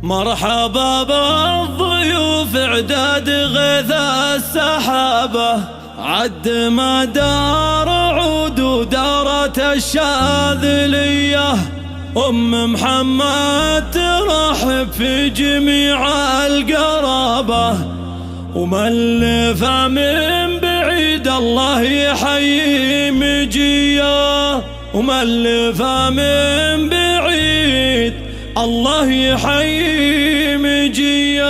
مرحبا بالضيوف اعداد غيث السحابة، عد ما دار عود ودارت الشاذلية. محمد ترحب في جميع القرابة، وملفة من بعيد الله يحيي مجيه. وملفة من بعيد الله يحيي مجيه.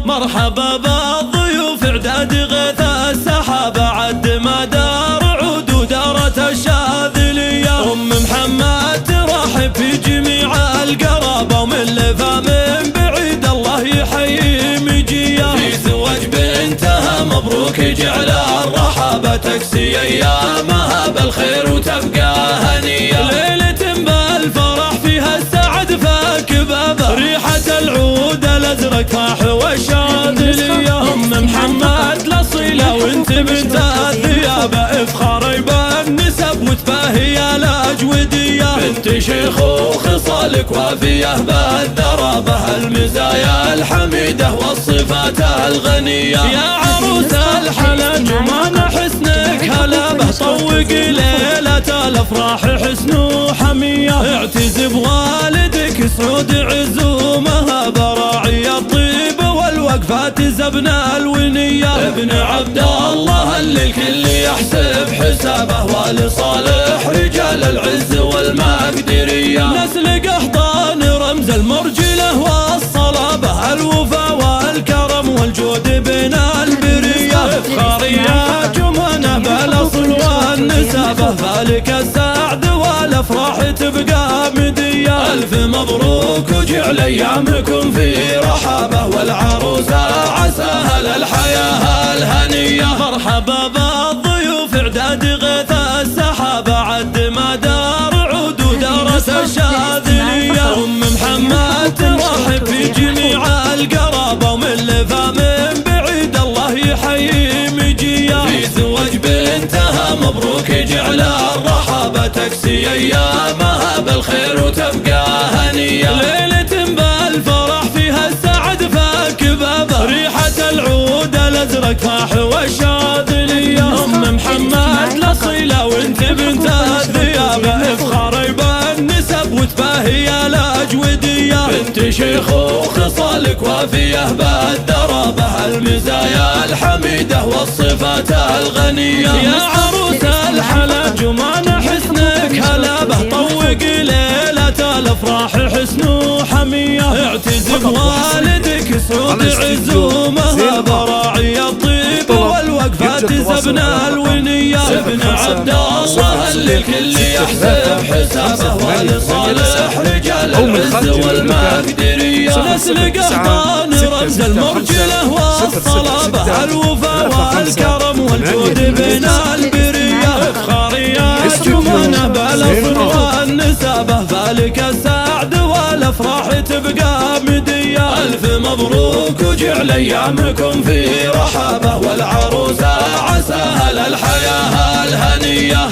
مرحبا بالضيوف اعداد غيث السحابة، عد ما دار عود ودارت الشاذلية. محمد ترحب في جميع القرابة، وملفة من بعيد الله يحيي مجيه. في زواج بنتها مبروك جعل الرحابة، تكسي ايامها بالخير وتبقى هنية. ليلة بالفرح فيها السعد فاك بابه، ريحة العود الازرق فاح والشاذلية. محمد الاصيلة وانت بنت الثيابة، افخاري بالنسب وتباهي الاجودية. بنت شيخ وخصالك وافية بالذرابة، المزايا الحميدة والصفات الغنية. يا عروس الحلا جمان حسنك هلابة، طوق ليلة الافراح حسن وحمية. اعتز بوالدك سعود عزومها، براعي الطيب والوقفات زبنا الونية. ابن عبد الله اللي الكل يحسب حسابه، ولصالح رجال العز والمقدرية. نسل قحطان رمز المرجلة والصلابة، الوفا والكرم والجود بين البرية. افخاري يا جمانة بالاصل والنسابة، فالك السعد والافراح تبقى مدية. الف مبروك وجعل ايامكم في رحابة، والعروسة عساها للحياة الهنية. مرحبا بالضيوف اعداد غيث السحابة، عد ما دار عود ودارت الشاذلية. محمد ترحب في جميع القرابة، وملفة من بعيد الله يحيي مجيه. في زواج بنتها مبروك جعل الرحابة، تكسي ايامها بالخير وتبقى هنية. ليلة بالفرح فيها السعد فاك بابه، ريحة العود الازرق فاح والشاذلية. محمد الاصيلة وانت بنت الثيابة، افخاري بالنسب وتباهي الاجودية. بنت شيخ وخصالك وافية بالذرابة، المزايا الحميدة والصفات الغنية. يا عروس الحلا جمان حسنك هلابة، طوق ليلة الافراح حسن وحمية. اعتز بوالدك سعود عزومها، براعي الطيب والوقفات زبنا الونية. ابن عبد الله اللي الكل يحسب حسابه، ولصالح رجال العز والمقدرية. نسل قحطان رمز المرجلة والصلابة، الوفا والكرم والجود بين البرية. افخاري يا جمانة بالاصل والنسابة، فالك السعد والافراح تبقى مدية. الف مبروك وجعل ايامكم في رحابة، والعروسة عساها للحياة الهنية.